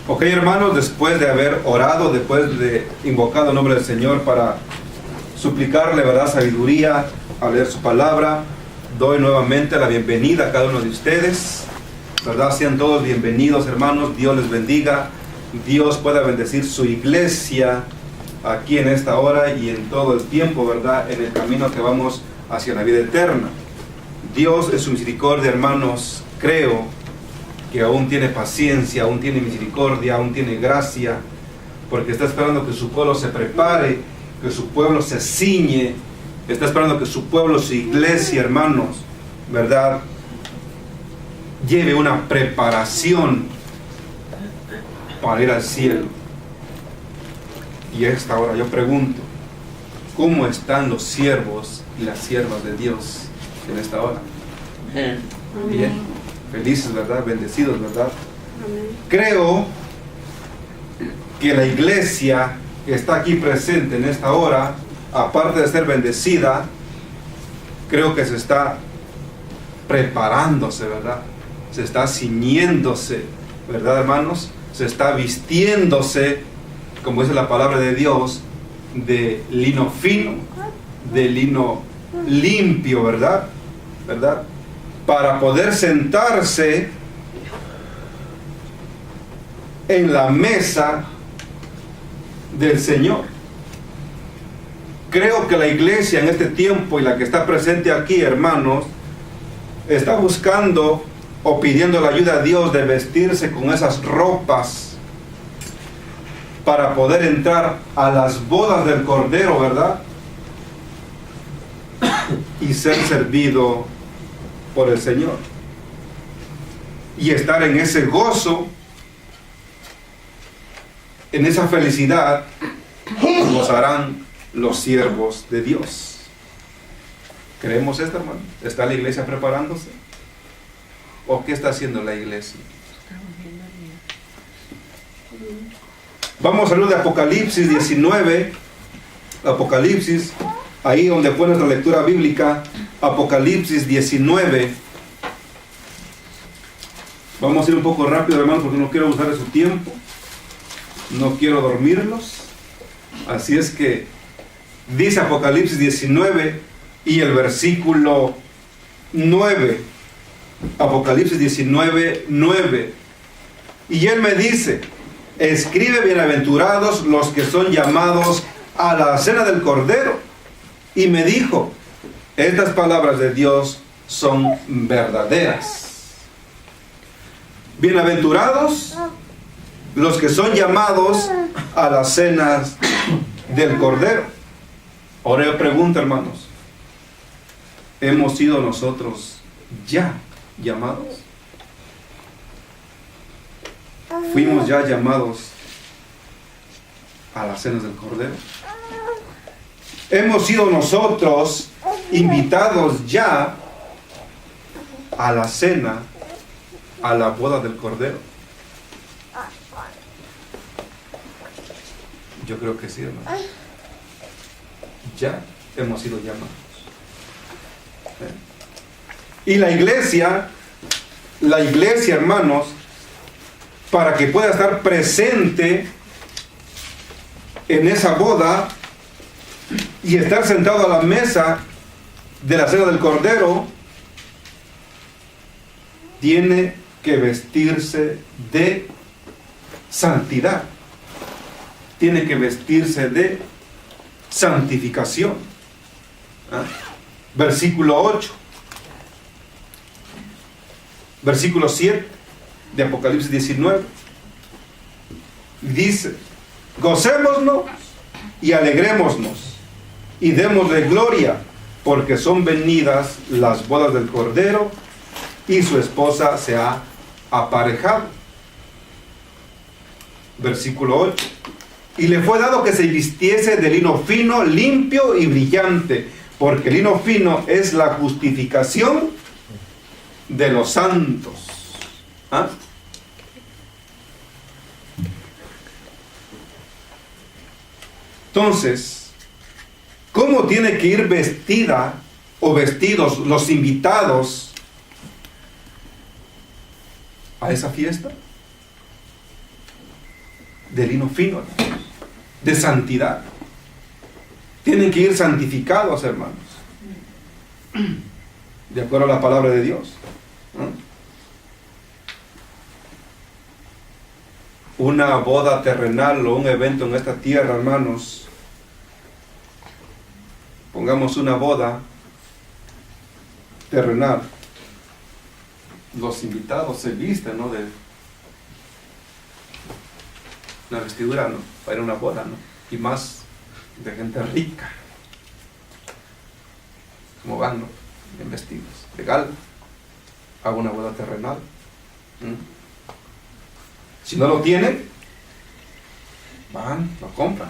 Ok, hermanos, después de haber orado, después de invocar el nombre del Señor para suplicarle, ¿verdad?, sabiduría a leer su palabra, doy nuevamente la bienvenida a cada uno de ustedes, ¿verdad? Sean todos bienvenidos, hermanos. Dios les bendiga. Dios pueda bendecir su iglesia aquí en esta hora y en todo el tiempo, ¿verdad?, en el camino que vamos hacia la vida eterna. Dios en su misericordia, hermanos, creo que aún tiene paciencia, aún tiene misericordia, aún tiene gracia, porque está esperando que su pueblo se prepare, que su pueblo se ciñe, está esperando que su pueblo, su iglesia, hermanos, ¿verdad?, lleve una preparación para ir al cielo. Y a esta hora yo pregunto, ¿cómo están los siervos y las siervas de Dios en esta hora? Bien. Felices, ¿verdad? Bendecidos, ¿verdad? Amén. Creo que la iglesia que está aquí presente en esta hora, aparte de ser bendecida, creo que se está preparándose, ¿verdad? Se está ciñéndose, ¿verdad, hermanos? Se está vistiéndose, como dice la palabra de Dios, de lino fino, de lino limpio, ¿verdad? ¿Verdad? Para poder sentarse en la mesa del Señor. Creo que la iglesia en este tiempo y la que está presente aquí, hermanos, está buscando o pidiendo la ayuda a Dios de vestirse con esas ropas para poder entrar a las bodas del Cordero, ¿verdad? Y ser servido por el Señor y estar en ese gozo, en esa felicidad, gozarán los siervos de Dios. ¿Creemos esto, hermano? ¿Está la iglesia preparándose? ¿O qué está haciendo la iglesia? Vamos a hablar de Apocalipsis 19. Apocalipsis, ahí donde fue nuestra lectura bíblica, Apocalipsis 19. Vamos a ir un poco rápido, hermanos, porque no quiero usar su tiempo. No quiero dormirlos. Así es que dice Apocalipsis 19 y el versículo 9. Apocalipsis 19, 9. Y él me dice: escribe, bienaventurados los que son llamados a la cena del Cordero. Y me dijo: estas palabras de Dios son verdaderas. Bienaventurados los que son llamados a las cenas del Cordero. Ahora yo pregunto, hermanos, ¿hemos sido nosotros ya llamados? ¿Fuimos ya llamados a las cenas del Cordero? ¿Hemos sido nosotros invitados ya a la cena, a la boda del Cordero? Yo creo que sí, hermano. Ya hemos sido llamados. Y la iglesia, hermanos, para que pueda estar presente en esa boda y estar sentado a la mesa de la cena del Cordero, tiene que vestirse de santidad, tiene que vestirse de santificación. Versículo 8, versículo 7 de Apocalipsis 19 dice: gocémonos y alegrémonos y démosle gloria, porque son venidas las bodas del Cordero y su esposa se ha aparejado. Versículo 8: y le fue dado que se vistiese de lino fino, limpio y brillante, porque el lino fino es la justificación de los santos. ¿Ah? Entonces, ¿cómo tiene que ir vestida o vestidos los invitados a esa fiesta? de lino fino, de santidad. Tienen que ir santificados, hermanos, de acuerdo a la palabra de Dios. Una boda terrenal o un evento en esta tierra, hermanos, pongamos una boda terrenal, los invitados se visten, ¿no?, de una vestidura, ¿no?, para ir a una boda, ¿no?, y más de gente rica, como van, ¿no?, bien vestidos, de gala, a una boda terrenal. Si no lo tienen, van, lo compran.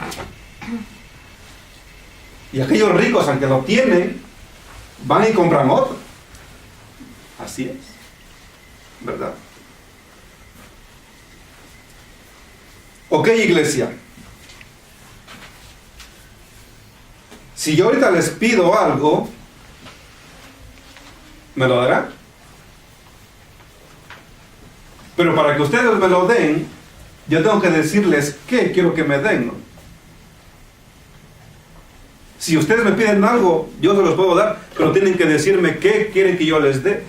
Y aquellos ricos, aunque lo tienen, van y compran otro. Así es, ¿verdad? Ok, iglesia. Si yo ahorita les pido algo, ¿me lo darán? Pero para que ustedes me lo den, yo tengo que decirles qué quiero que me den, ¿no? Si ustedes me piden algo, yo se los puedo dar, pero tienen que decirme qué quieren que yo les dé.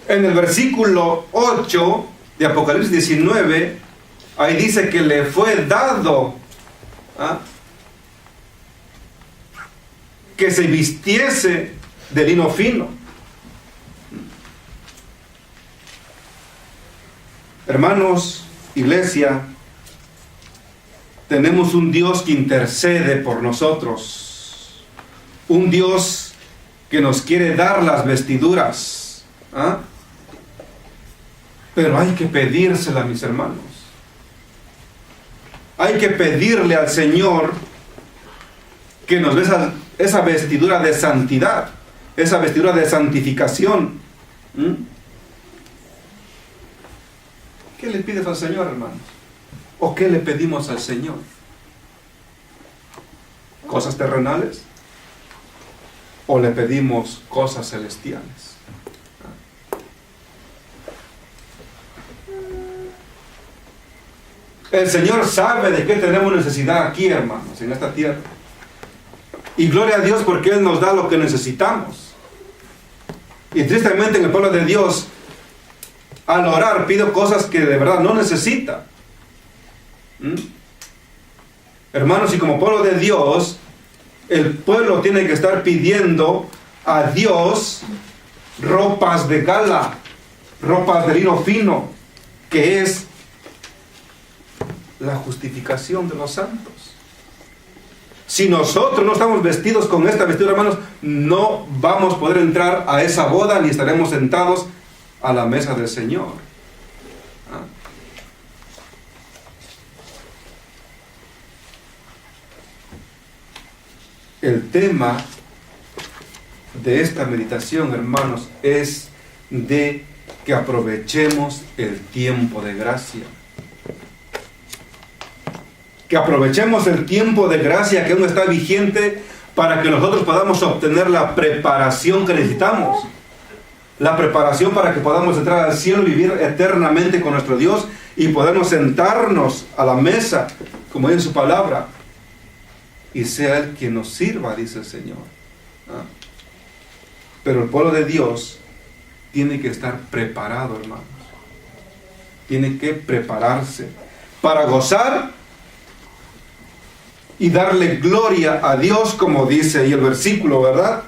En el versículo 8 de Apocalipsis 19, ahí dice que le fue dado que se vistiese de lino fino. Hermanos, iglesia, tenemos un Dios que intercede por nosotros, un Dios que nos quiere dar las vestiduras, pero hay que pedírsela, mis hermanos. Hay que pedirle al Señor que nos dé esa vestidura de santidad, esa vestidura de santificación. ¿Qué le pides al Señor, hermanos? ¿O qué le pedimos al Señor? ¿Cosas terrenales? ¿O le pedimos cosas celestiales? El Señor sabe de qué tenemos necesidad aquí, hermanos, en esta tierra. Y gloria a Dios porque Él nos da lo que necesitamos. Y tristemente en el pueblo de Dios, al orar, pido cosas que de verdad no necesita. Hermanos, y como pueblo de Dios, el pueblo tiene que estar pidiendo a Dios ropas de gala, ropas de lino fino, que es la justificación de los santos. Si nosotros no estamos vestidos con esta vestidura, hermanos, no vamos a poder entrar a esa boda ni estaremos sentados a la mesa del Señor. El tema de esta meditación, hermanos, es de que aprovechemos el tiempo de gracia. Que aprovechemos el tiempo de gracia que aún está vigente para que nosotros podamos obtener la preparación que necesitamos. La preparación para que podamos entrar al cielo y vivir eternamente con nuestro Dios y podamos sentarnos a la mesa, como dice su palabra, y sea Él quien nos sirva, dice el Señor. Pero el pueblo de Dios tiene que estar preparado, hermanos. Tiene que prepararse para gozar y darle gloria a Dios, como dice ahí el versículo, ¿verdad?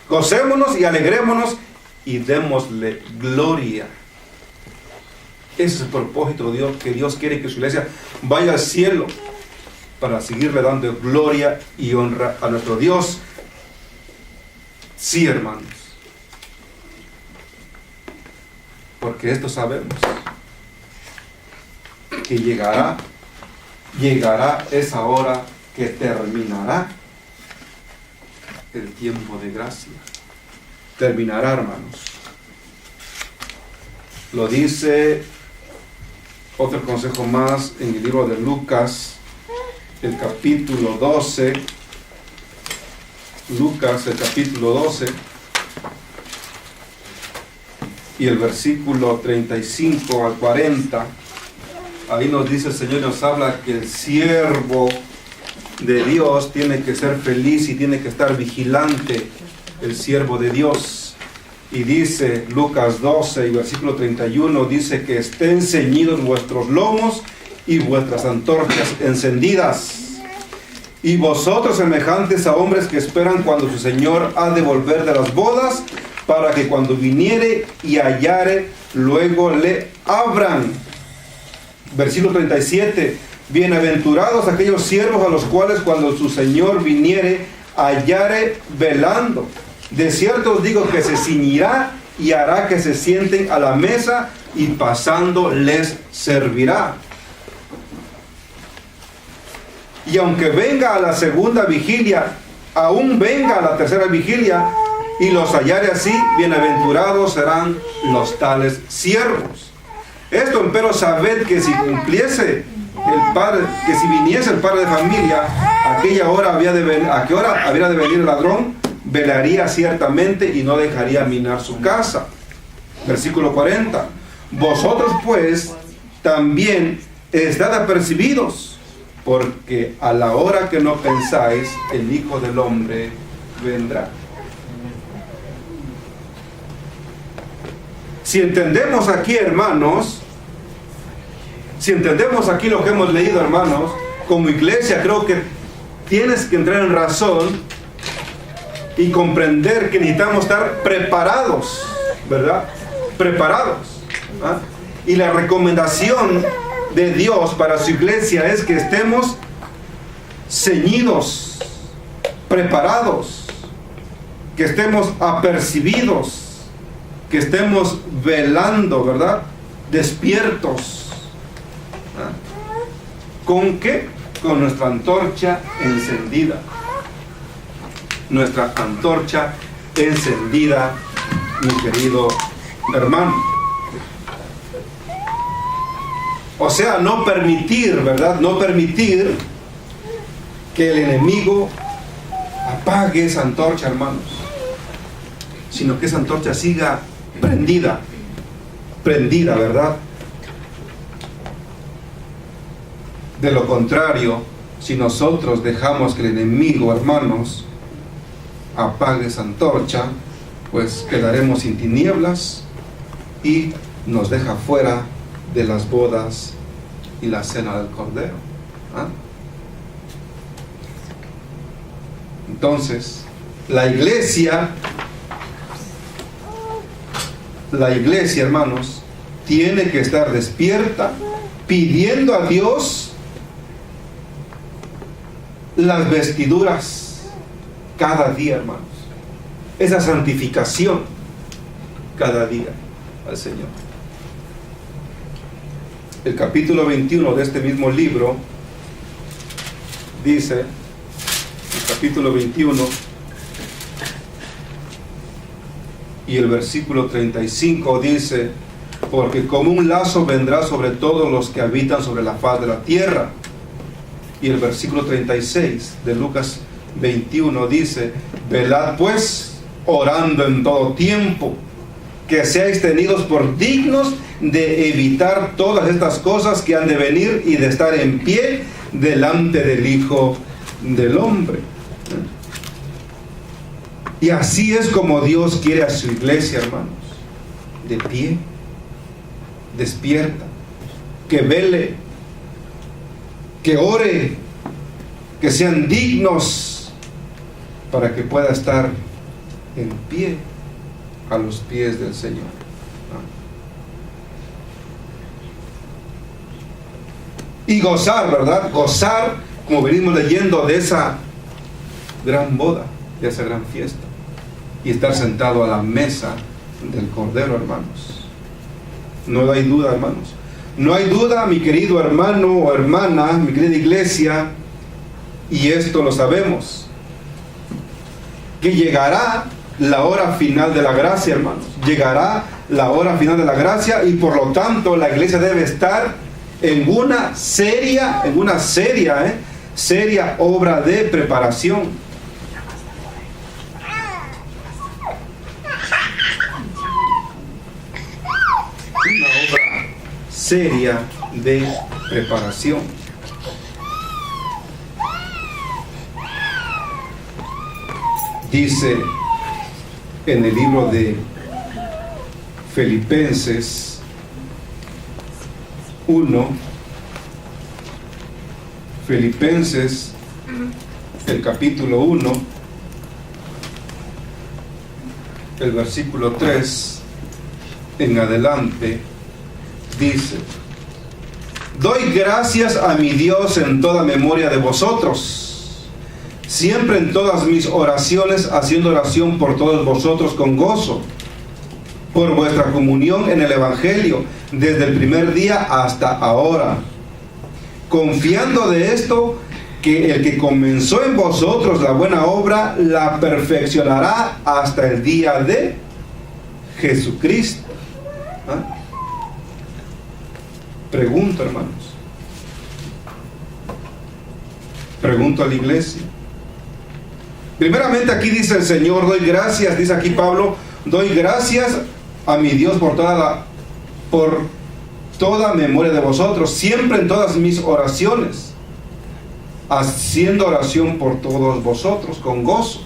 Gocémonos y alegrémonos y démosle gloria. Ese es el propósito de Dios, que Dios quiere que su iglesia vaya al cielo para seguirle dando gloria y honra a nuestro Dios. Sí, hermanos, porque esto sabemos, que llegará esa hora que terminará el tiempo de gracia. Terminará, hermanos. Lo dice otro consejo más en el libro de Lucas, el capítulo 12. Lucas, el capítulo 12. y el versículo 35 al 40, ahí nos dice el Señor, nos habla que el siervo de Dios tiene que ser feliz y tiene que estar vigilante, el siervo de Dios. Y dice Lucas 12 y versículo 31, dice que estén ceñidos vuestros lomos y vuestras antorchas encendidas. Y vosotros semejantes a hombres que esperan cuando su Señor ha de volver de las bodas, para que cuando viniere y hallare, luego le abran. Versículo 37, bienaventurados aquellos siervos a los cuales cuando su Señor viniere, hallare velando. De cierto os digo que se ciñirá y hará que se sienten a la mesa, y pasando les servirá. Y aunque venga a la segunda vigilia, aún venga a la tercera vigilia, y los hallare así, bienaventurados serán los tales siervos. Esto empero sabed que si cumpliese el padre, que si viniese el padre de familia, ¿a qué hora habría de venir el ladrón? Velaría ciertamente y no dejaría minar su casa. Versículo 40. Vosotros pues también estad apercibidos, porque a la hora que no pensáis, el Hijo del Hombre vendrá. Si entendemos aquí, hermanos, si entendemos aquí lo que hemos leído, hermanos, como iglesia creo que tienes que entrar en razón y comprender que necesitamos estar preparados, ¿verdad? Preparados. ¿Ah? Y la recomendación de Dios para su iglesia es que estemos ceñidos, preparados, que estemos apercibidos, que estemos velando, ¿verdad? Despiertos. ¿Ah? ¿Con qué? Con nuestra antorcha encendida. Nuestra antorcha encendida, mi querido hermano. O sea, no permitir, ¿verdad? No permitir que el enemigo apague esa antorcha, hermanos, sino que esa antorcha siga prendida, ¿verdad? De lo contrario, si nosotros dejamos que el enemigo, hermanos, apague esa antorcha, pues quedaremos sin tinieblas y nos deja fuera de las bodas y la cena del Cordero. ¿Ah? Entonces, la iglesia, hermanos, tiene que estar despierta, pidiendo a Dios las vestiduras cada día, hermanos. Esa santificación cada día al Señor. El capítulo 21 de este mismo libro dice, el capítulo 21 y el versículo 35 dice: porque como un lazo vendrá sobre todos los que habitan sobre la faz de la tierra. Y el versículo 36 de Lucas 21 dice: velad pues, orando en todo tiempo, que seáis tenidos por dignos de evitar todas estas cosas que han de venir y de estar en pie delante del Hijo del Hombre. Y así es como Dios quiere a su iglesia, hermanos, de pie, despierta, que vele, que ore, que sean dignos para que pueda estar en pie a los pies del Señor. Y gozar, ¿verdad? Gozar, como venimos leyendo, de esa gran boda, de esa gran fiesta, y estar sentado a la mesa del Cordero, hermanos. No hay duda, hermanos. No hay duda, mi querido hermano o hermana, mi querida iglesia, y esto lo sabemos, que llegará la hora final de la gracia, hermanos. Llegará la hora final de la gracia, y por lo tanto la iglesia debe estar en una seria obra de preparación. una obra seria de preparación. Dice en el libro de Filipenses 1, Filipenses, el capítulo 1, el versículo 3 en adelante, dice: doy gracias a mi Dios en toda memoria de vosotros, siempre en todas mis oraciones, haciendo oración por todos vosotros con gozo, por vuestra comunión en el Evangelio, desde el primer día hasta ahora, confiando de esto, que el que comenzó en vosotros la buena obra, la perfeccionará hasta el día de Jesucristo. ¿Ah? Pregunto, hermanos. Pregunto a la iglesia. Primeramente aquí dice el Señor, doy gracias, dice aquí Pablo, doy gracias a mi Dios por toda memoria de vosotros, siempre en todas mis oraciones, haciendo oración por todos vosotros con gozo.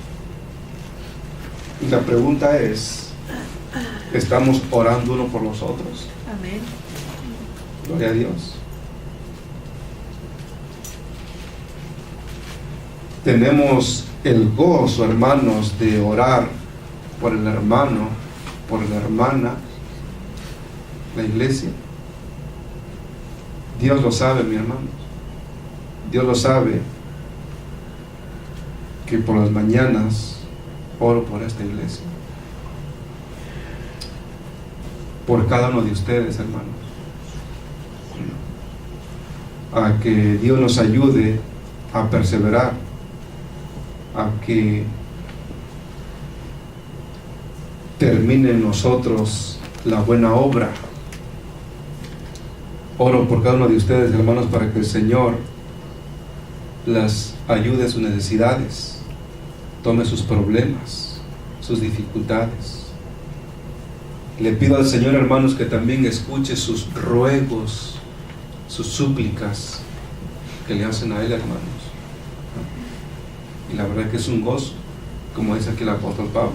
Y la pregunta es, ¿estamos orando uno por los otros? Amén. Gloria a Dios. Tenemos el gozo, hermanos, de orar por el hermano, por la hermana, la iglesia. Dios lo sabe, mi hermano. Dios lo sabe, que por las mañanas oro por esta iglesia, por cada uno de ustedes, hermanos, a que Dios nos ayude a perseverar, a que termine en nosotros la buena obra. Oro por cada uno de ustedes, hermanos, para que el Señor las ayude en sus necesidades, tome sus problemas, sus dificultades. Le pido al Señor, hermanos, que también escuche sus ruegos, sus súplicas que le hacen a Él, hermanos. Y la verdad que es un gozo, como dice aquí el apóstol Pablo.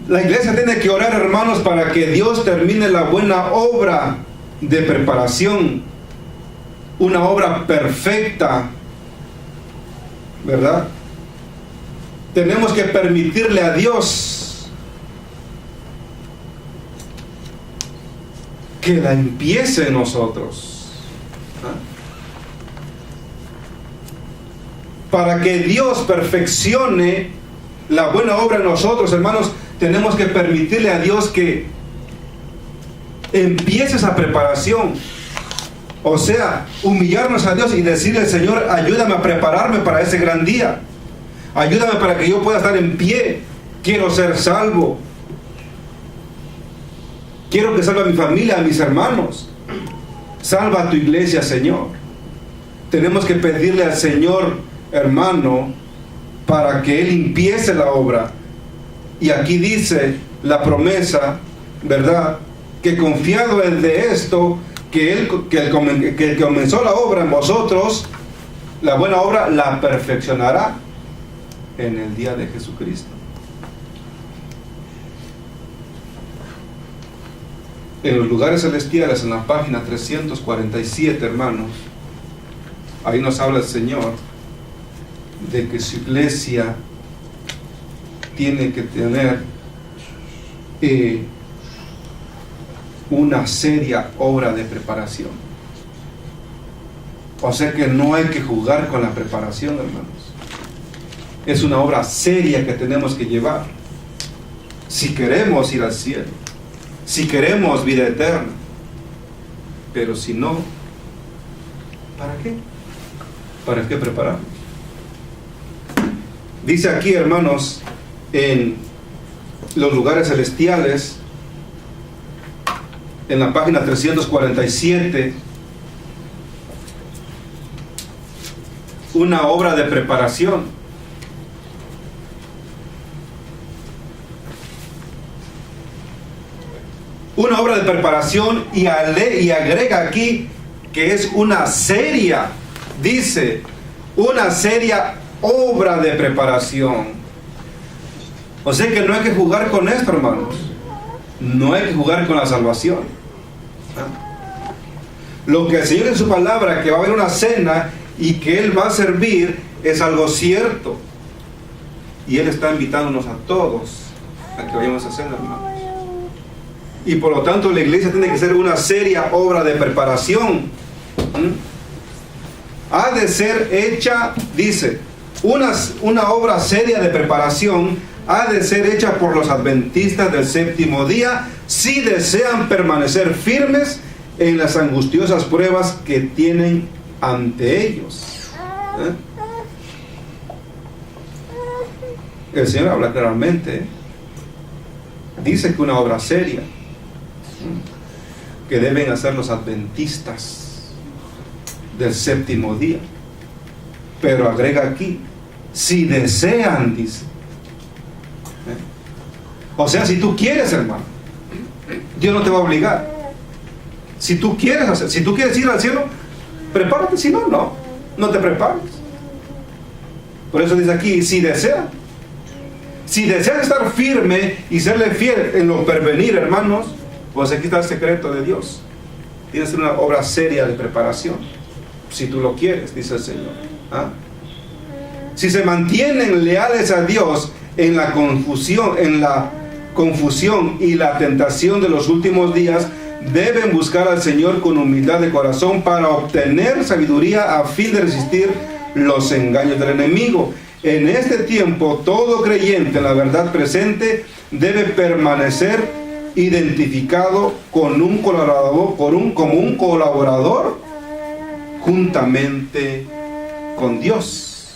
La iglesia tiene que orar, hermanos, para que Dios termine la buena obra de preparación, una obra perfecta, ¿verdad? Tenemos que permitirle a Dios que la empiece en nosotros. Para que Dios perfeccione la buena obra en nosotros, hermanos, tenemos que permitirle a Dios que empiece esa preparación. O sea, humillarnos a Dios y decirle: Señor, ayúdame a prepararme para ese gran día. Ayúdame para que yo pueda estar en pie. Quiero ser salvo. Quiero que salve a mi familia, a mis hermanos. Salva a tu iglesia, Señor. Tenemos que pedirle al Señor, hermano, para que Él empiece la obra. Y aquí dice la promesa, ¿verdad? Que confiado en de esto, que el que comenzó la obra en vosotros, la buena obra la perfeccionará en el día de Jesucristo. En los lugares celestiales, en la página 347, hermanos, ahí nos habla el Señor de que su iglesia tiene que tener una seria obra de preparación. O sea que no hay que jugar con la preparación, hermanos. Es una obra seria que tenemos que llevar si queremos ir al cielo, si queremos vida eterna. Pero si no, ¿para qué? ¿Para qué prepararnos? Dice aquí, hermanos, en los lugares celestiales, en la página 347, una obra de preparación. una obra de preparación, y agrega aquí que es una seria, dice, una seria obra de preparación. O sea que no hay que jugar con esto, hermanos. No hay que jugar con la salvación. Lo que el Señor en su palabra, que va a haber una cena y que Él va a servir, es algo cierto. Y Él está invitándonos a todos a que vayamos a cena, hermanos. Y por lo tanto la iglesia tiene que ser una seria obra de preparación. Ha de ser hecha, dice, una obra seria de preparación ha de ser hecha por los adventistas del séptimo día, si desean permanecer firmes en las angustiosas pruebas que tienen ante ellos. El Señor habla claramente. Dice que una obra seria que deben hacer los adventistas del séptimo día. Pero agrega aquí, si desean, dice. O sea, si tú quieres, hermano, Dios no te va a obligar. Si tú quieres hacer, si tú quieres ir al cielo, prepárate. Si no, no te prepares. Por eso dice aquí, si desean. Si deseas estar firme y serle fiel en lo pervenir, hermanos, pues aquí está el secreto de Dios. Tienes una obra seria de preparación. Si tú lo quieres, dice el Señor. Si se mantienen leales a Dios en la confusión y la tentación de los últimos días, deben buscar al Señor con humildad de corazón para obtener sabiduría a fin de resistir los engaños del enemigo. En este tiempo, todo creyente en la verdad presente debe permanecer identificado con un colaborador, como un colaborador juntamente con Dios.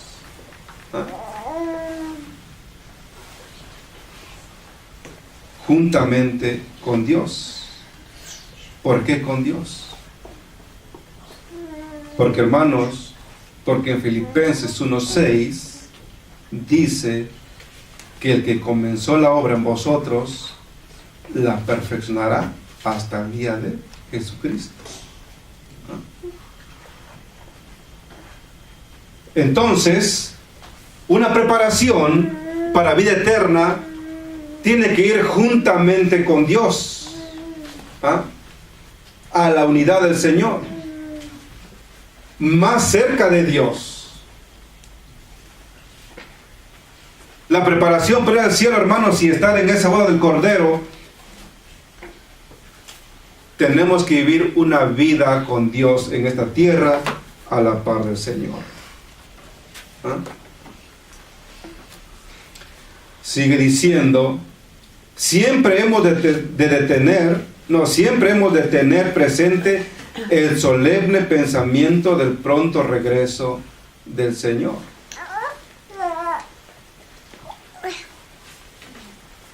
Juntamente con Dios. ¿Por qué con Dios? Porque, hermanos, porque en Filipenses 1:6 dice que el que comenzó la obra en vosotros la perfeccionará hasta el día de Jesucristo. Entonces, una preparación para vida eterna tiene que ir juntamente con Dios, a la unidad del Señor, más cerca de Dios. La preparación para ir al cielo, hermanos, y estar en esa boda del Cordero, tenemos que vivir una vida con Dios en esta tierra a la par del Señor. Sigue diciendo, siempre hemos de tener presente el solemne pensamiento del pronto regreso del Señor.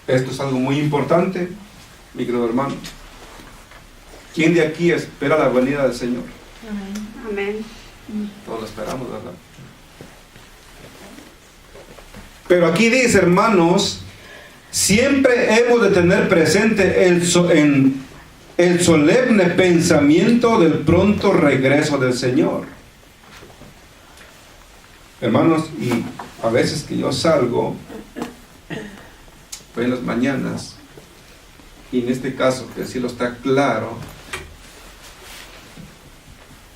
Esto es algo muy importante, mi querido hermano. ¿Quién de aquí espera la venida del Señor? Amén. Todos lo esperamos, ¿verdad? Pero aquí dice, hermanos, siempre hemos de tener presente el solemne pensamiento del pronto regreso del Señor. Hermanos, y a veces que yo salgo en las mañanas, y en este caso que el cielo está claro,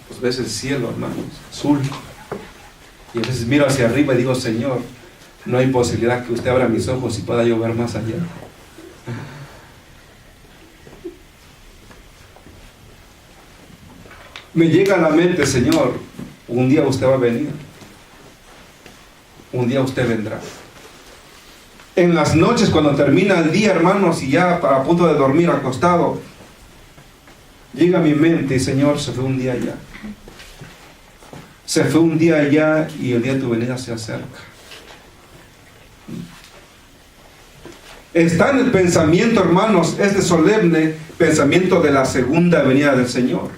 pues ves el cielo, hermanos, azul, y a veces miro hacia arriba y digo, Señor, no hay posibilidad que usted abra mis ojos y pueda yo ver más allá. Me llega a la mente, Señor, un día usted va a venir, un día usted vendrá. En las noches, cuando termina el día, hermanos, y ya para a punto de dormir acostado, llega a mi mente, Señor, se fue un día allá. Se fue un día allá y el día de tu venida se acerca. Está en el pensamiento, hermanos, este solemne pensamiento de la segunda venida del Señor.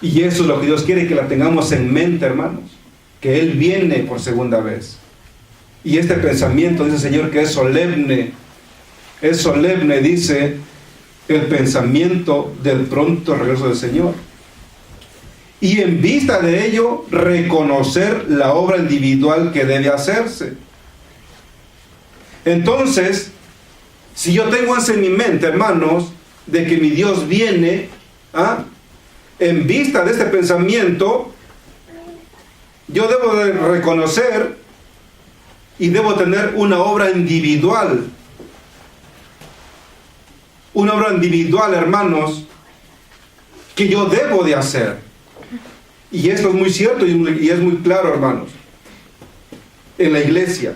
Y eso es lo que Dios quiere que la tengamos en mente, hermanos, que Él viene por segunda vez. Y este pensamiento, dice el Señor, que es solemne, dice, el pensamiento del pronto regreso del Señor. Y en vista de ello, reconocer la obra individual que debe hacerse. Entonces, si yo tengo eso en mi mente, hermanos, de que mi Dios viene, en vista de este pensamiento, yo debo de reconocer y debo tener una obra individual. Una obra individual, hermanos, que yo debo de hacer. Y esto es muy cierto y es muy claro, hermanos, en la iglesia.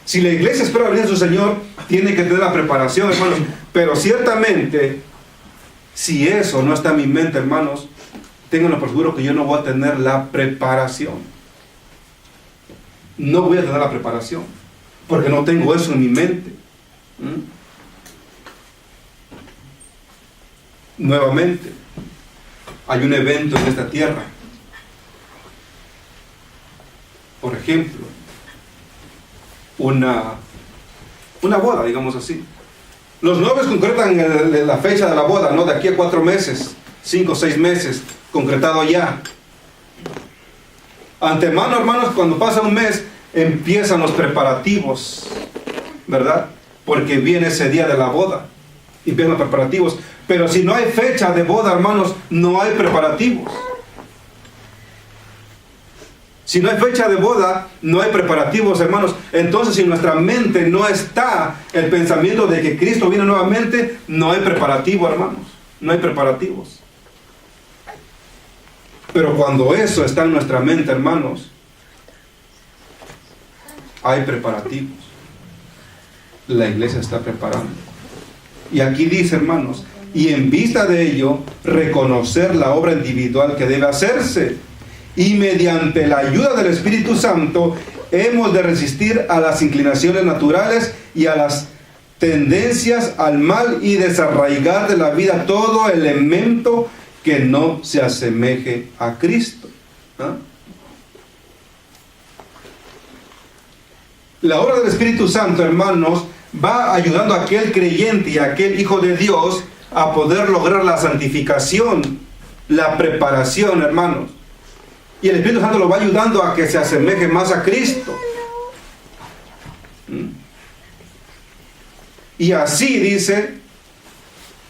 Si la iglesia espera venir a su Señor, tiene que tener la preparación, hermanos. Pero ciertamente, si eso no está en mi mente, hermanos, ténganlo por seguro que yo no voy a tener la preparación. No voy a tener la preparación, porque no tengo eso en mi mente. Nuevamente, hay un evento en esta tierra. Por ejemplo, una boda, digamos así. Los novios concretan la fecha de la boda, ¿no? De aquí a 4 meses, 5 o 6 meses, concretado ya. Antemano, hermanos, cuando pasa un mes, empiezan los preparativos, ¿verdad? Porque viene ese día de la boda, y empiezan los preparativos. Pero si no hay fecha de boda, hermanos, no hay preparativos. Si no hay fecha de boda, no hay preparativos, hermanos. Entonces, si en nuestra mente no está el pensamiento de que Cristo viene nuevamente, no hay preparativo, hermanos. No hay preparativos. Pero cuando eso está en nuestra mente, hermanos, hay preparativos. La iglesia está preparando. Y aquí dice, hermanos, y en vista de ello, reconocer la obra individual que debe hacerse. Y mediante la ayuda del Espíritu Santo, hemos de resistir a las inclinaciones naturales y a las tendencias al mal y desarraigar de la vida todo elemento que no se asemeje a Cristo. La obra del Espíritu Santo, hermanos, va ayudando a aquel creyente y a aquel hijo de Dios a poder lograr la santificación, la preparación, hermanos. Y el Espíritu Santo lo va ayudando a que se asemeje más a Cristo. Y así dice,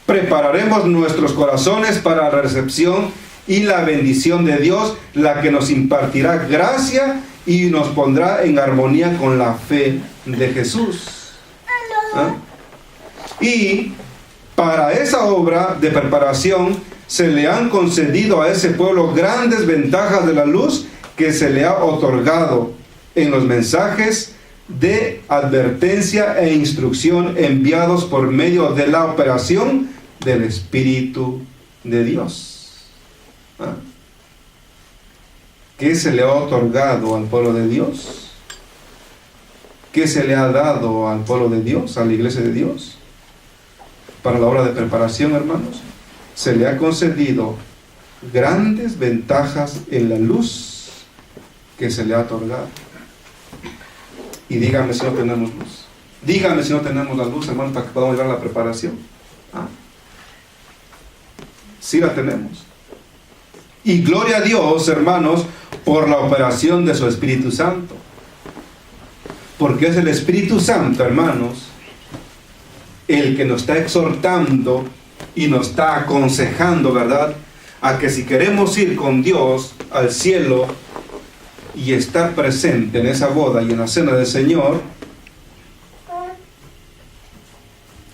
prepararemos nuestros corazones para la recepción y la bendición de Dios, la que nos impartirá gracia y nos pondrá en armonía con la fe de Jesús. Y para esa obra de preparación se le han concedido a ese pueblo grandes ventajas de la luz que se le ha otorgado en los mensajes de advertencia e instrucción enviados por medio de la operación del Espíritu de Dios. ¿Qué se le ha otorgado al pueblo de Dios? ¿Qué se le ha dado al pueblo de Dios, a la iglesia de Dios? Para la obra de preparación, hermanos, se le ha concedido grandes ventajas en la luz que se le ha otorgado. Y dígame si no tenemos luz. Dígame si no tenemos la luz, hermanos, para que podamos llevar la preparación. Sí la tenemos. Y gloria a Dios, hermanos, por la operación de su Espíritu Santo. Porque es el Espíritu Santo, hermanos, el que nos está exhortando y nos está aconsejando, ¿verdad?, a que si queremos ir con Dios al cielo y estar presente en esa boda y en la cena del Señor,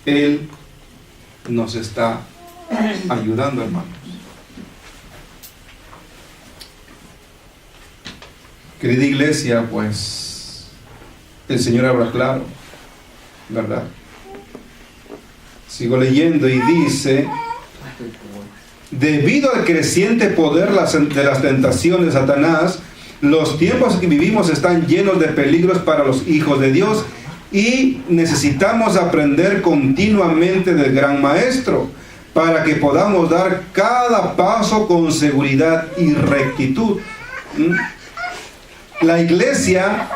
Él nos está ayudando, hermanos. Querida iglesia, pues el Señor habla claro, ¿verdad? Sigo leyendo y dice: debido al creciente poder de las tentaciones de Satanás, los tiempos que vivimos están llenos de peligros para los hijos de Dios y necesitamos aprender continuamente del gran Maestro para que podamos dar cada paso con seguridad y rectitud. La iglesia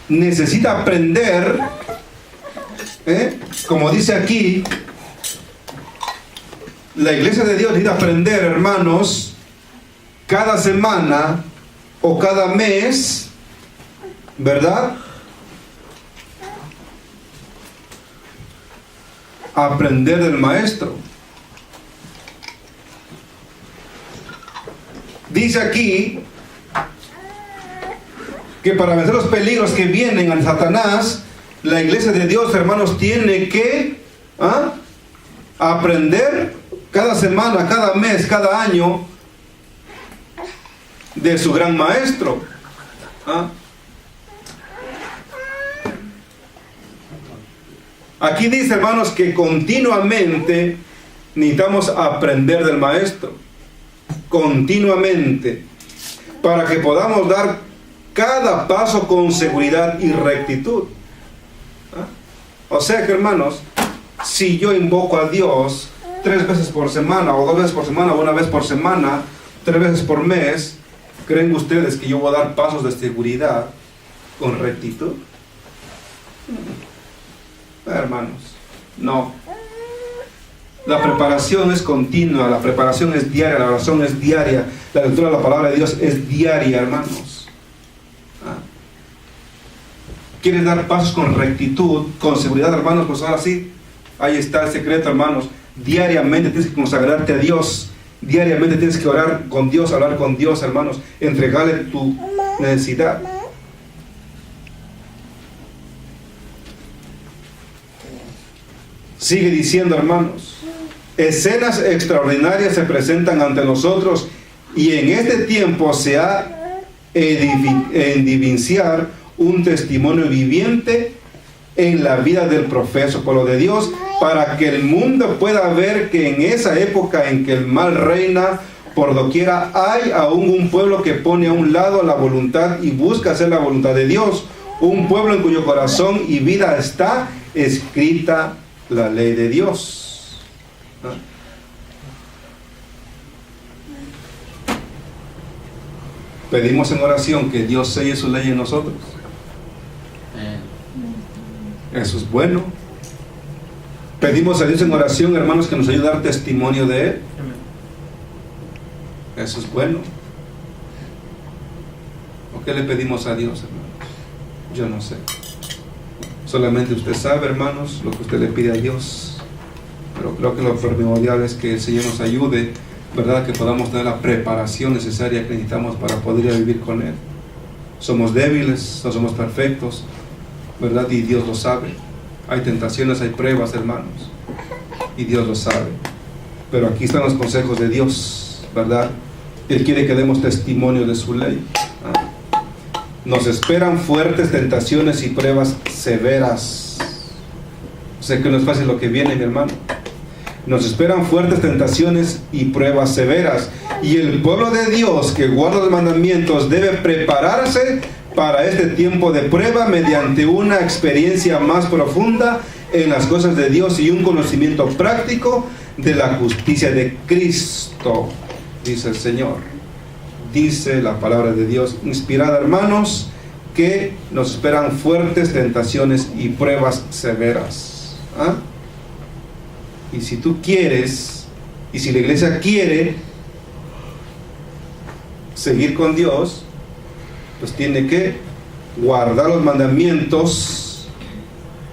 necesita aprender, como dice aquí, La iglesia de Dios necesita aprender, hermanos, cada semana o cada mes, ¿verdad? Aprender del maestro. Dice aquí que para vencer los peligros que vienen al Satanás, la iglesia de Dios, hermanos, tiene que aprender cada semana, cada mes, cada año de su gran maestro. Aquí dice, hermanos, que continuamente necesitamos aprender del maestro. Continuamente. Para que podamos dar cada paso con seguridad y rectitud. O sea que, hermanos, si yo invoco a Dios 3 veces por semana, o 2 veces por semana, o 1 vez por semana, 3 veces por mes, ¿creen ustedes que yo voy a dar pasos de seguridad con rectitud? Hermanos, no. La preparación es continua, la preparación es diaria, la oración es diaria, la lectura de la palabra de Dios es diaria, hermanos. ¿Quieres dar pasos con rectitud, con seguridad, hermanos? Pues ahora sí, ahí está el secreto, hermanos. Diariamente tienes que consagrarte a Dios, diariamente tienes que orar con Dios, hablar con Dios, hermanos, entregarle tu necesidad. Sigue diciendo, hermanos, escenas extraordinarias se presentan ante nosotros y en este tiempo se ha evidenciar un testimonio viviente en la vida del profeso pueblo de Dios, para que el mundo pueda ver que en esa época en que el mal reina por doquiera, hay aún un pueblo que pone a un lado la voluntad y busca hacer la voluntad de Dios, un pueblo en cuyo corazón y vida está escrita la ley de Dios. Pedimos en oración que Dios selle su ley en nosotros. Eso es bueno. Pedimos a Dios en oración, hermanos, que nos ayude a dar testimonio de Él. Eso es bueno. ¿O qué le pedimos a Dios, hermanos? Yo no sé. Solamente usted sabe, hermanos, lo que usted le pide a Dios. Pero creo que lo primordial es que el Señor nos ayude, ¿verdad? Que podamos tener la preparación necesaria que necesitamos para poder vivir con Él. Somos débiles, no somos perfectos, ¿verdad? Y Dios lo sabe. Hay tentaciones, hay pruebas, hermanos, y Dios lo sabe. Pero aquí están los consejos de Dios, ¿verdad? Él quiere que demos testimonio de su ley. Nos esperan fuertes tentaciones y pruebas severas. Sé que no es fácil lo que viene, mi hermano. Nos esperan fuertes tentaciones y pruebas severas. Y el pueblo de Dios que guarda los mandamientos debe prepararse para este tiempo de prueba mediante una experiencia más profunda en las cosas de Dios y un conocimiento práctico de la justicia de Cristo, dice el Señor. Dice la palabra de Dios inspirada, hermanos, que nos esperan fuertes tentaciones y pruebas severas. Y si tú quieres, y si la iglesia quiere seguir con Dios, pues tiene que guardar los mandamientos,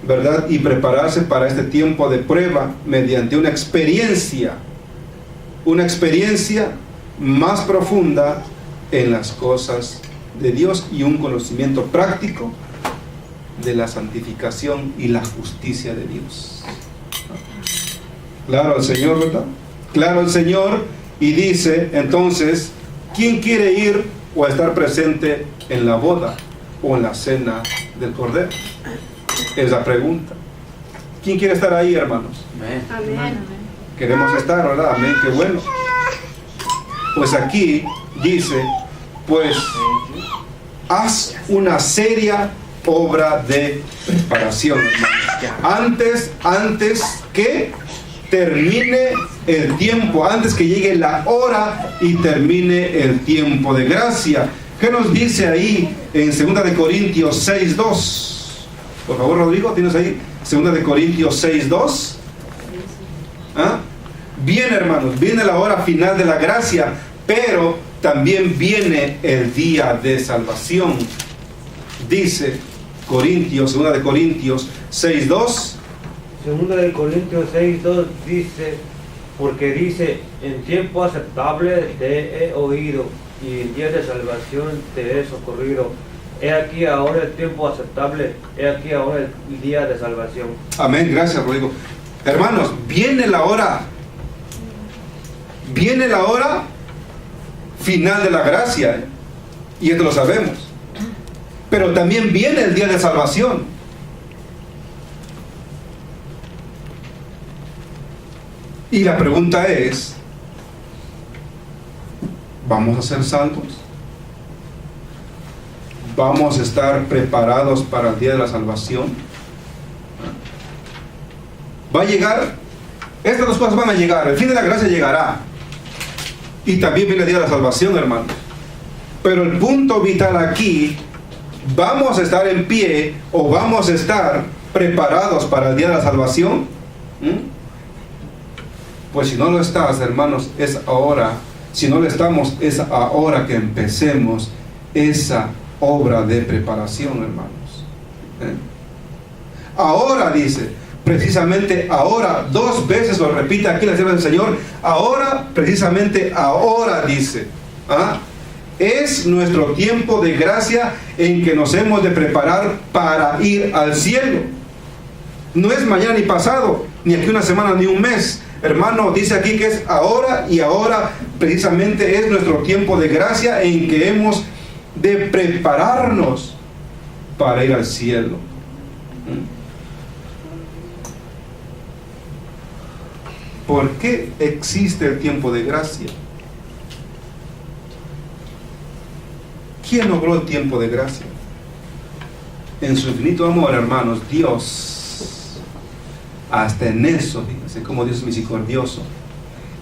¿verdad? Y prepararse para este tiempo de prueba mediante una experiencia más profunda en las cosas de Dios y un conocimiento práctico de la santificación y la justicia de Dios. Claro el Señor, ¿verdad? Claro el Señor. Y dice, entonces, ¿quién quiere ir o estar presente en la boda o en la cena del Cordero? Es la pregunta. ¿Quién quiere estar ahí, hermanos? Amén. Queremos estar, ¿verdad? Amén, qué bueno. Pues aquí dice, pues haz una seria obra de preparación, hermanos. Antes que termine el tiempo, antes que llegue la hora y termine el tiempo de gracia. ¿Qué nos dice ahí en 2 de Corintios 6:2? Por favor, Rodrigo, ¿tienes ahí 2 de Corintios 6:2? Viene, hermanos, viene la hora final de la gracia, pero también viene el día de salvación. Dice Corintios, 2 de Corintios 6:2. 2 de Corintios 6:2 dice, porque dice, en tiempo aceptable te he oído, y en día de salvación te he socorrido. He aquí ahora el tiempo aceptable, he aquí ahora el día de salvación. Amén, gracias, Rodrigo. Hermanos, viene la hora final de la gracia, y esto lo sabemos. Pero también viene el día de salvación. Y la pregunta es, ¿vamos a ser salvos? ¿Vamos a estar preparados para el día de la salvación? Va a llegar, estas dos cosas van a llegar, el fin de la gracia llegará. Y también viene el día de la salvación, hermanos. Pero el punto vital aquí, ¿vamos a estar en pie o vamos a estar preparados para el día de la salvación? Pues si no lo estás, hermanos, es ahora. Si no lo estamos, es ahora que empecemos esa obra de preparación, hermanos. Ahora, dice, precisamente ahora, 2 veces lo repite aquí la sierva del Señor. Ahora, precisamente ahora, dice, es nuestro tiempo de gracia en que nos hemos de preparar para ir al cielo. No es mañana ni pasado, ni aquí una semana ni un mes. Hermano, dice aquí que es ahora, y ahora precisamente es nuestro tiempo de gracia en que hemos de prepararnos para ir al cielo. ¿Por qué existe el tiempo de gracia? ¿Quién logró el tiempo de gracia? En su infinito amor, hermanos, Dios, hasta en eso, fíjense cómo Dios es misericordioso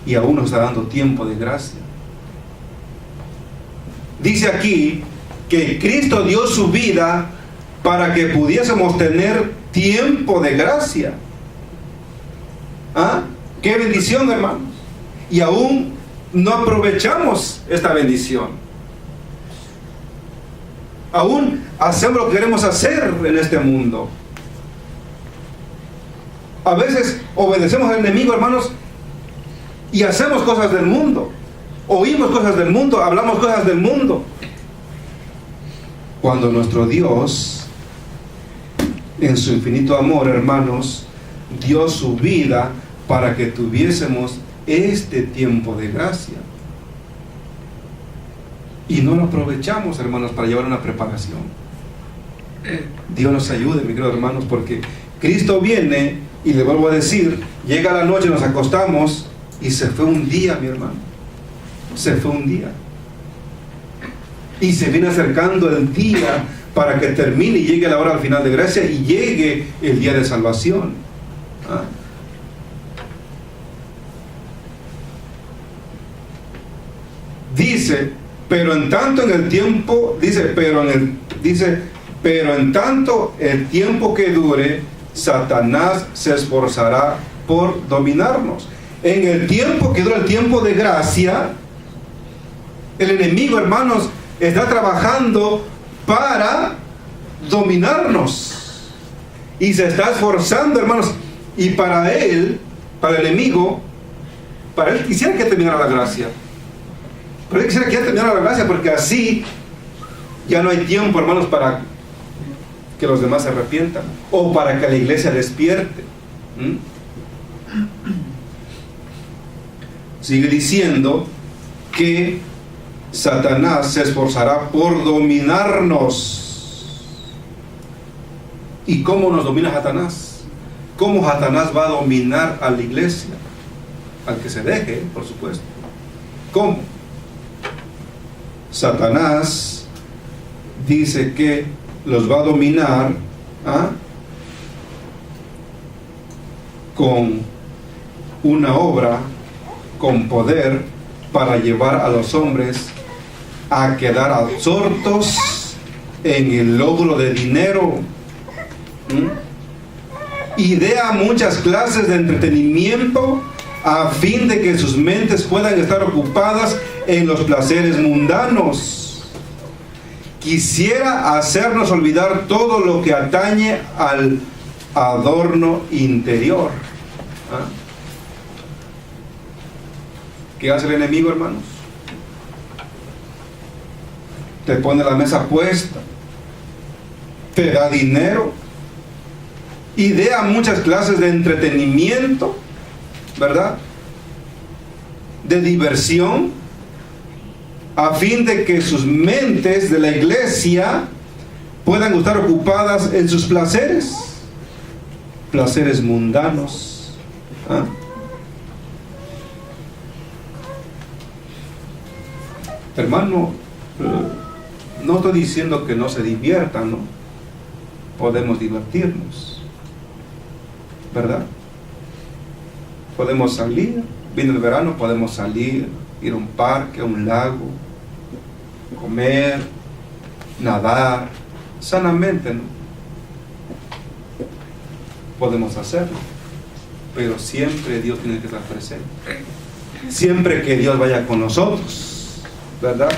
y aún nos está dando tiempo de gracia. Dice aquí que Cristo dio su vida para que pudiésemos tener tiempo de gracia. ¡Qué bendición, hermanos! Y aún no aprovechamos esta bendición. Aún hacemos lo que queremos hacer en este mundo. A veces obedecemos al enemigo, hermanos, y hacemos cosas del mundo. Oímos cosas del mundo, hablamos cosas del mundo. Cuando nuestro Dios, en su infinito amor, hermanos, dio su vida para que tuviésemos este tiempo de gracia. Y no lo aprovechamos, hermanos, para llevar una preparación. Dios nos ayude, mis queridos hermanos, porque Cristo viene, y le vuelvo a decir, llega la noche, nos acostamos, y se fue un día, mi hermano. Se fue un día. Y se viene acercando el día para que termine y llegue la hora al final de gracia y llegue el día de salvación. Dice, pero en tanto en el tiempo, pero en tanto el tiempo que dure, Satanás se esforzará por dominarnos. En el tiempo que dura el tiempo de gracia, el enemigo, hermanos, está trabajando para dominarnos. Y se está esforzando, hermanos. Y para él, para el enemigo, para él quisiera que terminara la gracia. Pero él quisiera que ya terminara la gracia, porque así ya no hay tiempo, hermanos, para que los demás se arrepientan, o para que la iglesia despierte. Sigue diciendo que Satanás se esforzará por dominarnos. ¿Y cómo nos domina Satanás? ¿Cómo Satanás va a dominar a la iglesia? Al que se deje, por supuesto. ¿Cómo? Satanás dice que los va a dominar con una obra, con poder, para llevar a los hombres a quedar absortos en el logro de dinero. Idea muchas clases de entretenimiento a fin de que sus mentes puedan estar ocupadas en los placeres mundanos. Quisiera hacernos olvidar todo lo que atañe al adorno interior. ¿Ah? ¿Qué hace el enemigo, hermanos? Te pone la mesa puesta, te da dinero, idea muchas clases de entretenimiento, ¿verdad? De diversión, a fin de que sus mentes de la iglesia puedan estar ocupadas en sus placeres mundanos. ¿Ah? Hermano, no estoy diciendo que no se diviertan, ¿no? Podemos divertirnos, ¿verdad? Podemos salir, viene el verano, podemos salir, ir a un parque, a un lago, comer, nadar, sanamente, ¿no? Podemos hacerlo, pero siempre Dios tiene que estar presente. Siempre que Dios vaya con nosotros, ¿verdad?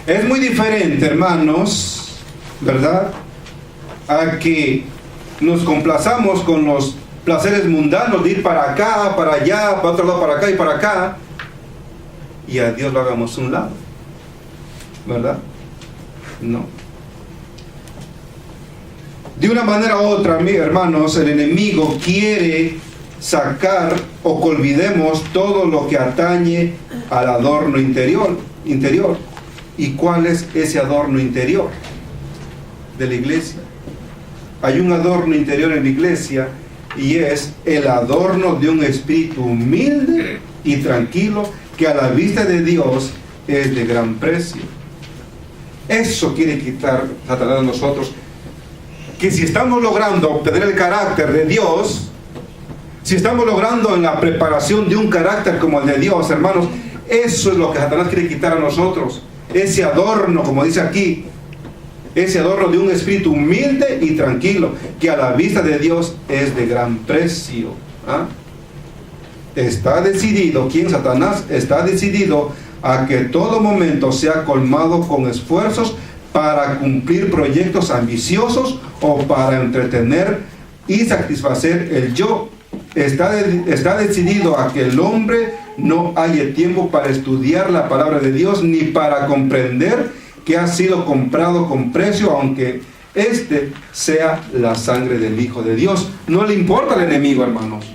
Es muy diferente, hermanos, ¿verdad?, a que nos complazamos con los placeres mundanos de ir para acá, para allá, para otro lado, para acá y para acá, y a Dios lo hagamos a un lado, ¿verdad? No. De una manera u otra, mis hermanos, el enemigo quiere sacar o que olvidemos todo lo que atañe al adorno interior. ¿Y cuál es ese adorno interior de la iglesia? Hay un adorno interior en la iglesia, y es el adorno de un espíritu humilde y tranquilo, que a la vista de Dios es de gran precio. Eso quiere quitar Satanás de nosotros, que si estamos logrando obtener el carácter de Dios, si estamos logrando en la preparación de un carácter como el de Dios, hermanos, eso es lo que Satanás quiere quitar a nosotros. Ese adorno, como dice aquí, ese adorno de un espíritu humilde y tranquilo, que a la vista de Dios es de gran precio. ¿Ah? Está decidido, ¿quién? Satanás está decidido a que todo momento sea colmado con esfuerzos para cumplir proyectos ambiciosos o para entretener y satisfacer el yo. Está decidido a que el hombre no haya tiempo para estudiar la palabra de Dios, ni para comprender que ha sido comprado con precio, aunque este sea la sangre del Hijo de Dios. No le importa al enemigo, hermanos.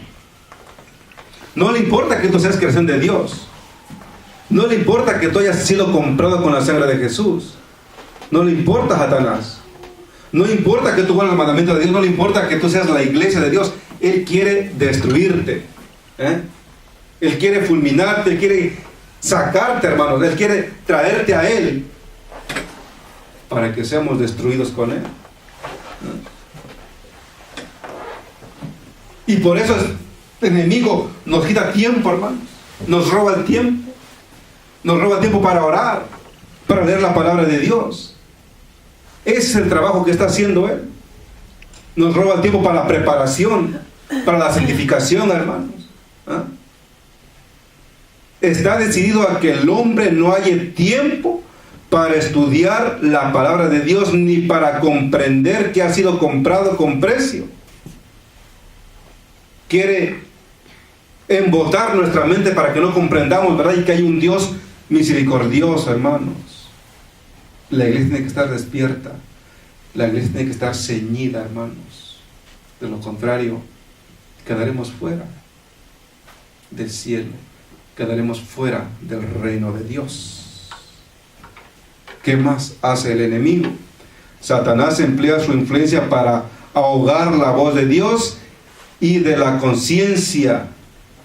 No le importa que tú seas creación de Dios. No le importa que tú hayas sido comprado con la sangre de Jesús. No le importa a Satanás. No le importa que tú guardes el mandamiento de Dios. No le importa que tú seas la iglesia de Dios. Él quiere destruirte. Él quiere fulminarte. Él quiere sacarte, hermanos. Él quiere traerte a Él para que seamos destruidos con Él. Y por eso el enemigo nos quita tiempo, hermanos. Nos roba el tiempo. Nos roba el tiempo para orar, para leer la palabra de Dios. Ese es el trabajo que está haciendo Él. Nos roba el tiempo para la preparación, para la santificación, hermanos. Está decidido a que el hombre no haya tiempo para estudiar la palabra de Dios, ni para comprender que ha sido comprado con precio. Quiere embotar nuestra mente para que no comprendamos, ¿verdad?, y que hay un Dios misericordioso, hermanos. La iglesia tiene que estar despierta. La iglesia tiene que estar ceñida, hermanos. De lo contrario, quedaremos fuera del cielo. Quedaremos fuera del reino de Dios. ¿Qué más hace el enemigo? Satanás emplea su influencia para ahogar la voz de Dios y de la conciencia.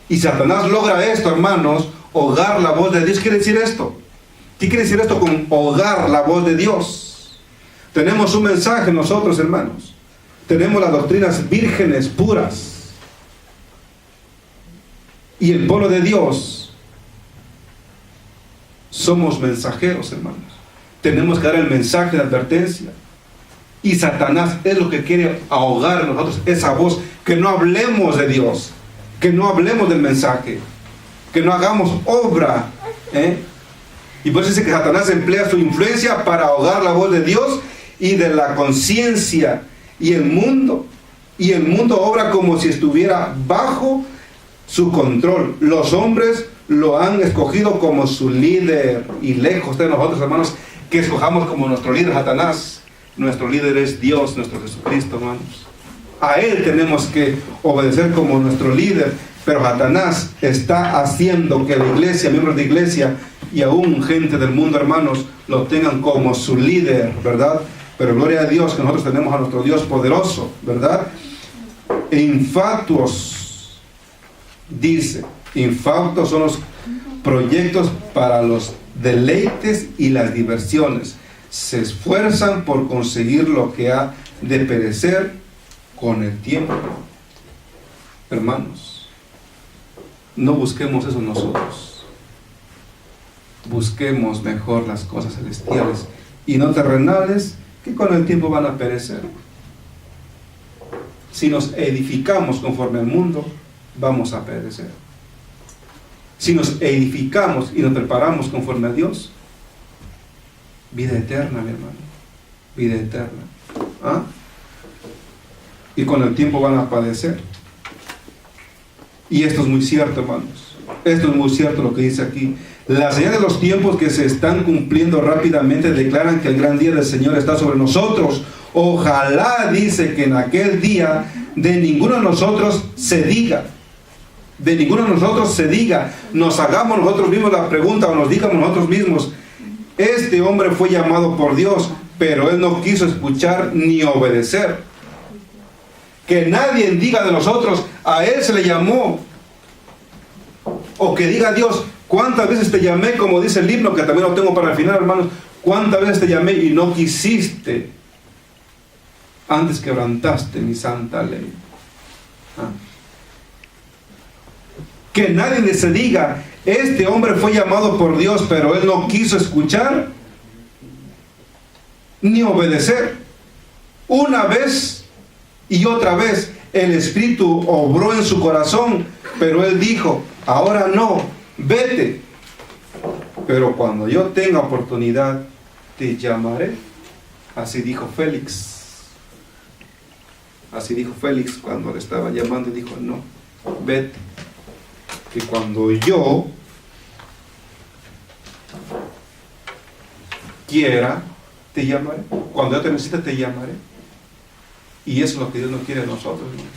Y Satanás logra esto, hermanos, ahogar la voz de Dios. ¿Qué quiere decir esto? ¿Qué quiere decir esto con ahogar la voz de Dios? Tenemos un mensaje nosotros, hermanos. Tenemos las doctrinas vírgenes, puras. Y el pueblo de Dios somos mensajeros, hermanos. Tenemos que dar el mensaje de advertencia. Y Satanás es lo que quiere ahogar en nosotros esa voz, que no hablemos de Dios, que no hablemos del mensaje, que no hagamos obra, Y por eso dice que Satanás emplea su influencia para ahogar la voz de Dios y de la conciencia, y el mundo obra como si estuviera bajo su control. Los hombres lo han escogido como su líder, y lejos de nosotros, hermanos, que escojamos como nuestro líder Satanás. Nuestro líder es Dios, nuestro Jesucristo, hermanos. A Él tenemos que obedecer como nuestro líder, pero Satanás está haciendo que la iglesia, miembros de iglesia y aún gente del mundo, hermanos, lo tengan como su líder, ¿verdad? Pero gloria a Dios que nosotros tenemos a nuestro Dios poderoso, ¿verdad? Infatuos, dice, infautos son los proyectos para los deleites y las diversiones. Se esfuerzan por conseguir lo que ha de perecer con el tiempo. Hermanos, no busquemos eso nosotros. Busquemos mejor las cosas celestiales y no terrenales, que con el tiempo van a perecer. Si nos edificamos conforme al mundo, vamos a perecer. Si nos edificamos y nos preparamos conforme a Dios, vida eterna, mi hermano, vida eterna. Y con el tiempo van a padecer. Y esto es muy cierto, hermanos. Esto es muy cierto lo que dice aquí. Las señales de los tiempos que se están cumpliendo rápidamente declaran que el gran día del Señor está sobre nosotros. Ojalá, dice, que en aquel día de ninguno de nosotros se diga, nos hagamos nosotros mismos la pregunta, o nos digamos nosotros mismos: este hombre fue llamado por Dios, pero él no quiso escuchar ni obedecer. Que nadie diga de nosotros: a él se le llamó. O que diga Dios: ¿cuántas veces te llamé? Como dice el himno, que también lo tengo para el final, hermanos. ¿Cuántas veces te llamé y no quisiste? Antes quebrantaste mi santa ley. Que nadie se diga: este hombre fue llamado por Dios, pero él no quiso escuchar ni obedecer. Una vez y otra vez el Espíritu obró en su corazón, pero él dijo: ahora no, vete. Pero cuando yo tenga oportunidad, te llamaré. Así dijo Félix. Así dijo Félix cuando le estaba llamando, y dijo: no, vete. Que cuando yo quiera, te llamaré. Cuando yo te necesite, te llamaré. Y eso es lo que Dios no quiere de nosotros, hermanos.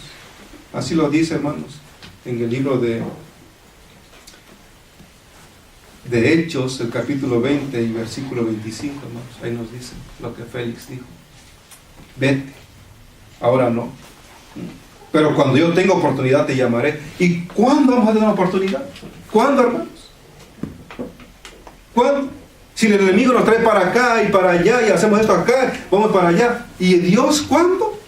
Así lo dice, hermanos, en el libro de Hechos, el capítulo 20 y versículo 25, hermanos. Ahí nos dice lo que Félix dijo: vete, ahora no, pero cuando yo tenga oportunidad te llamaré. ¿Y cuándo vamos a tener una oportunidad? ¿Cuándo, hermanos? ¿Cuándo? Si el enemigo nos trae para acá y para allá, y hacemos esto acá, vamos para allá. ¿Y Dios cuándo?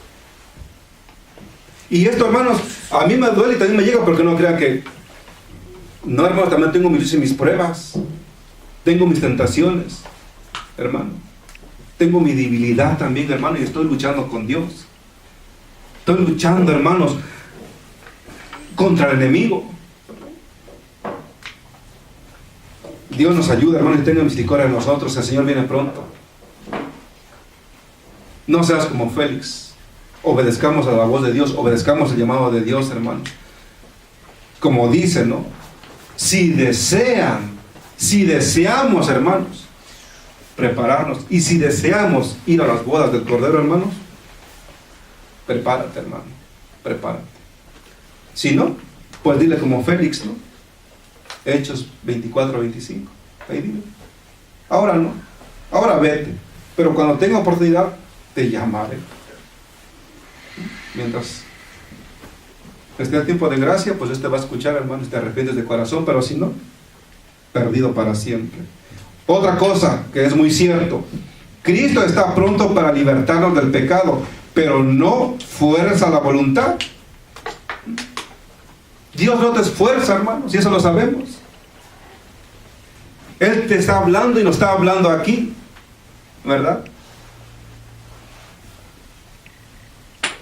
Y esto, hermanos, a mí me duele y también me llega, porque no crean que... No, hermanos, también tengo mis pruebas. Tengo mis tentaciones, hermano. Tengo mi debilidad también, hermano, y estoy luchando con Dios. Estoy luchando, hermanos, contra el enemigo. Dios nos ayuda, hermanos, y tenga misericordia de nosotros. El Señor viene pronto. No seas como Félix. Obedezcamos a la voz de Dios, obedezcamos el llamado de Dios, hermano. Como dice, ¿no? Si deseamos, hermanos, prepararnos, y si deseamos ir a las bodas del Cordero, hermanos, prepárate, hermano, prepárate. Si no, pues dile como Félix, ¿no? Hechos 24-25. Ahí dile: ahora no, ahora vete, pero cuando tenga oportunidad te llamaré. Mientras esté el tiempo de gracia, pues este va a escuchar, hermano, y te arrepientes de corazón, pero si no, perdido para siempre. Otra cosa que es muy cierto: Cristo está pronto para libertarnos del pecado, pero no fuerza la voluntad. Dios no te esfuerza, hermanos, y eso lo sabemos. Él te está hablando y nos está hablando aquí, ¿verdad?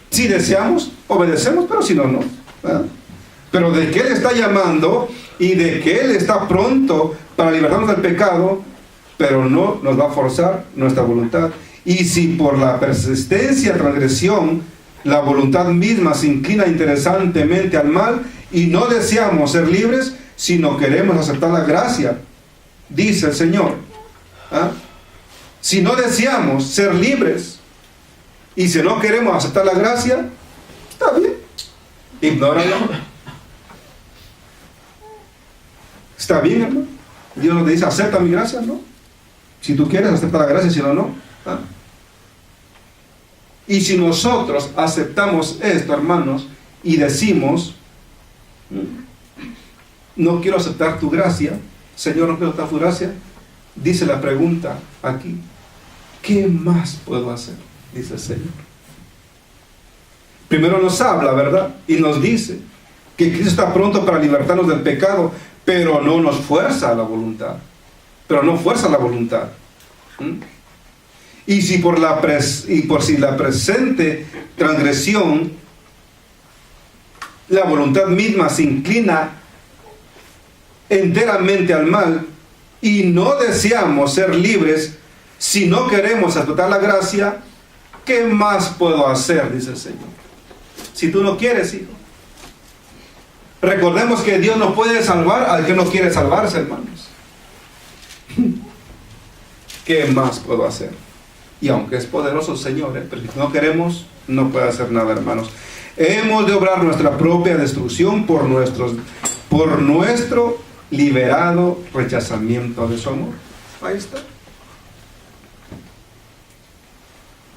Si deseamos, obedecemos, pero si no, no, ¿verdad? pero de que Él está llamando y de que Él está pronto para libertarnos del pecado, pero no nos va a forzar nuestra voluntad. Y si por la persistencia, transgresión, la voluntad misma se inclina interesantemente al mal y no deseamos ser libres, sino queremos aceptar la gracia, dice el Señor. ¿Ah? Si no deseamos ser libres y si no queremos aceptar la gracia, está bien, ignóralo. Está bien, hermano. Dios nos dice, acepta mi gracia, ¿no? Si tú quieres, acepta la gracia, si no, no. ¿Ah? Y si nosotros aceptamos esto, hermanos, y decimos, no quiero aceptar tu gracia, Señor, no quiero aceptar tu gracia, dice la pregunta aquí, ¿qué más puedo hacer? Dice el Señor. Primero nos habla, ¿verdad? Y nos dice que Cristo está pronto para libertarnos del pecado, pero no nos fuerza la voluntad. Pero no fuerza la voluntad. Y si por la presente transgresión la voluntad misma se inclina enteramente al mal y no deseamos ser libres, si no queremos aceptar la gracia, ¿qué más puedo hacer? Dice el Señor. Si tú no quieres, hijo. Recordemos que Dios no puede salvar al que no quiere salvarse, hermanos. ¿Qué más puedo hacer? Y aunque es poderoso el Señor, pero si no queremos, no puede hacer nada, hermanos. Hemos de obrar nuestra propia destrucción por nuestro liberado rechazamiento de su amor. Ahí está.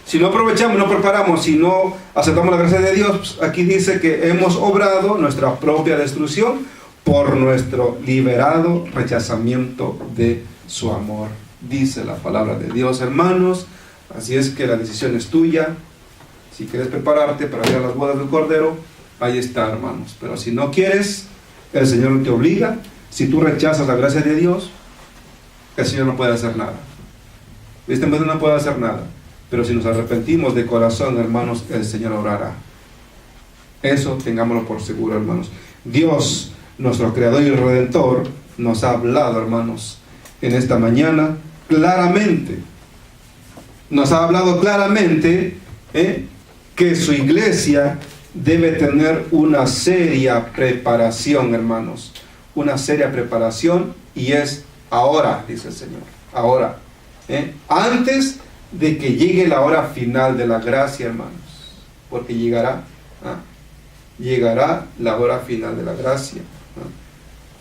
Si no aprovechamos, no preparamos, si no aceptamos la gracia de Dios, pues aquí dice que hemos obrado nuestra propia destrucción por nuestro liberado rechazamiento de su amor. Dice la palabra de Dios, hermanos. Así es que la decisión es tuya. Si quieres prepararte para ir a las bodas del Cordero, ahí está, hermanos. Pero si no quieres, el Señor no te obliga. Si tú rechazas la gracia de Dios, el Señor no puede hacer nada. Este mundo no puede hacer nada. Pero si nos arrepentimos de corazón, hermanos, el Señor obrará. Eso tengámoslo por seguro, hermanos. Dios, nuestro Creador y Redentor, nos ha hablado, hermanos, en esta mañana, claramente. Nos ha hablado claramente que su iglesia debe tener una seria preparación, hermanos. Una seria preparación, y es ahora, dice el Señor. Ahora. Antes de que llegue la hora final de la gracia, hermanos, porque llegará la hora final de la gracia,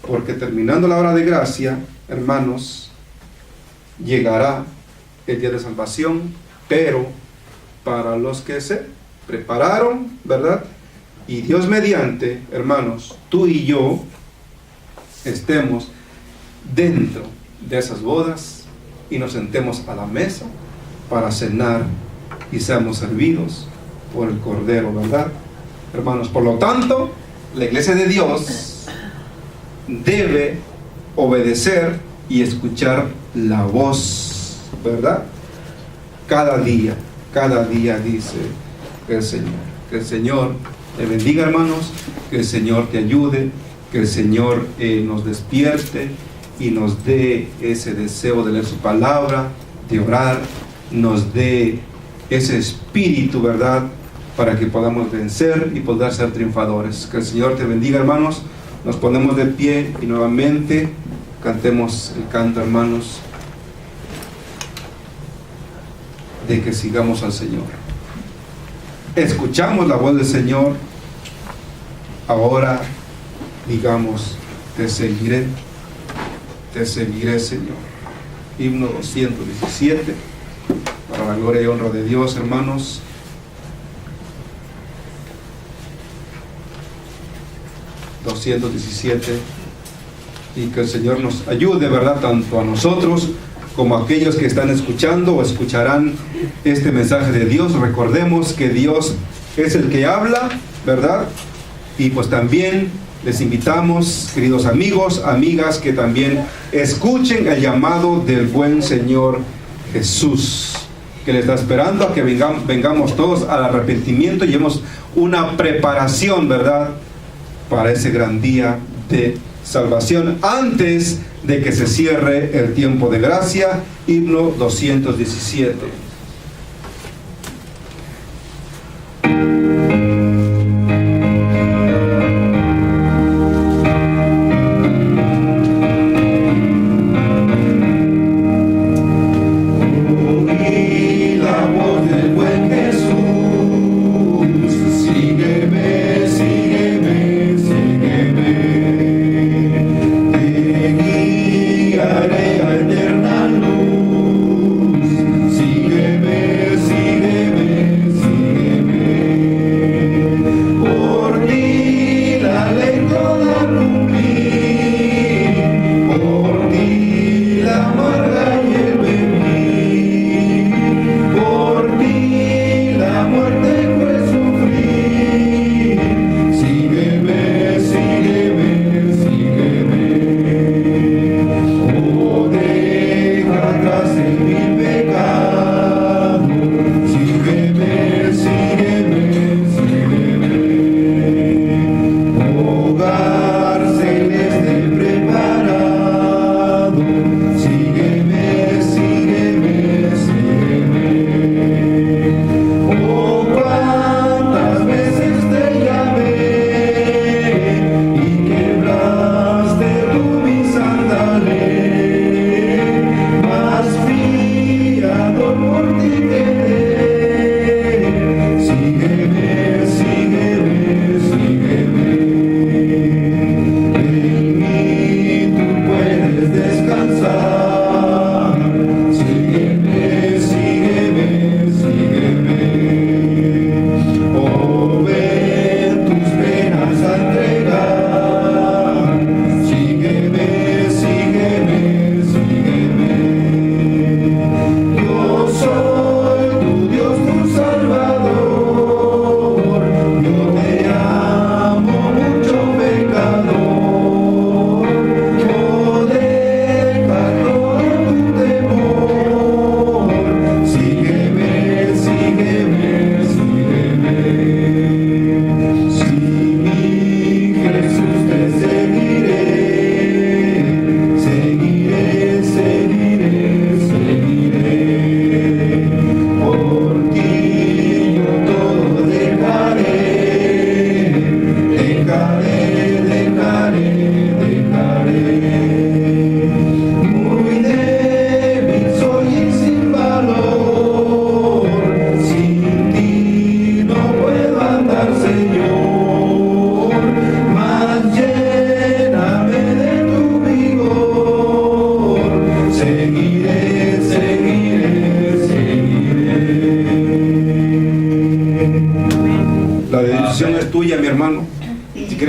porque terminando la hora de gracia, hermanos, llegará el día de salvación, pero para los que se prepararon, ¿verdad? Y Dios mediante, hermanos, tú y yo estemos dentro de esas bodas y nos sentemos a la mesa para cenar y seamos servidos por el Cordero, ¿verdad? Hermanos, por lo tanto, la iglesia de Dios debe obedecer y escuchar la voz, ¿verdad? Cada día dice el Señor. Que el Señor te bendiga, hermanos, que el Señor te ayude, que el Señor nos despierte y nos dé ese deseo de leer su palabra, de orar, nos dé ese espíritu, ¿verdad?, para que podamos vencer y poder ser triunfadores. Que el Señor te bendiga, hermanos. Nos ponemos de pie y nuevamente cantemos el canto, hermanos, de que sigamos al Señor. Escuchamos la voz del Señor. Ahora digamos, te seguiré, Señor. Himno 217, para la gloria y honra de Dios, hermanos. Y que el Señor nos ayude, ¿verdad?, tanto a nosotros como a aquellos que están escuchando o escucharán este mensaje de Dios. Recordemos que Dios es el que habla, ¿verdad? Y pues también les invitamos, queridos amigos, amigas, que también escuchen el llamado del buen Señor Jesús, que le está esperando a que vengamos todos al arrepentimiento. Llevemos una preparación, ¿verdad?, para ese gran día de salvación, antes de que se cierre el tiempo de gracia. Himno 217.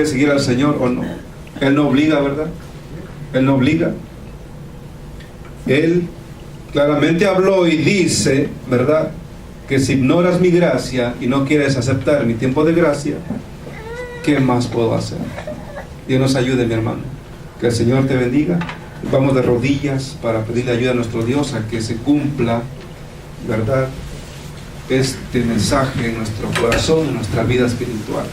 Seguir al Señor o no. Él no obliga, ¿verdad? Él no obliga. Él claramente habló y dice, ¿verdad?, que si ignoras mi gracia y no quieres aceptar mi tiempo de gracia, ¿qué más puedo hacer? Dios nos ayude, mi hermano. Que el Señor te bendiga. Vamos de rodillas para pedirle ayuda a nuestro Dios a que se cumpla, ¿verdad?, este mensaje en nuestro corazón, en nuestra vida espiritual.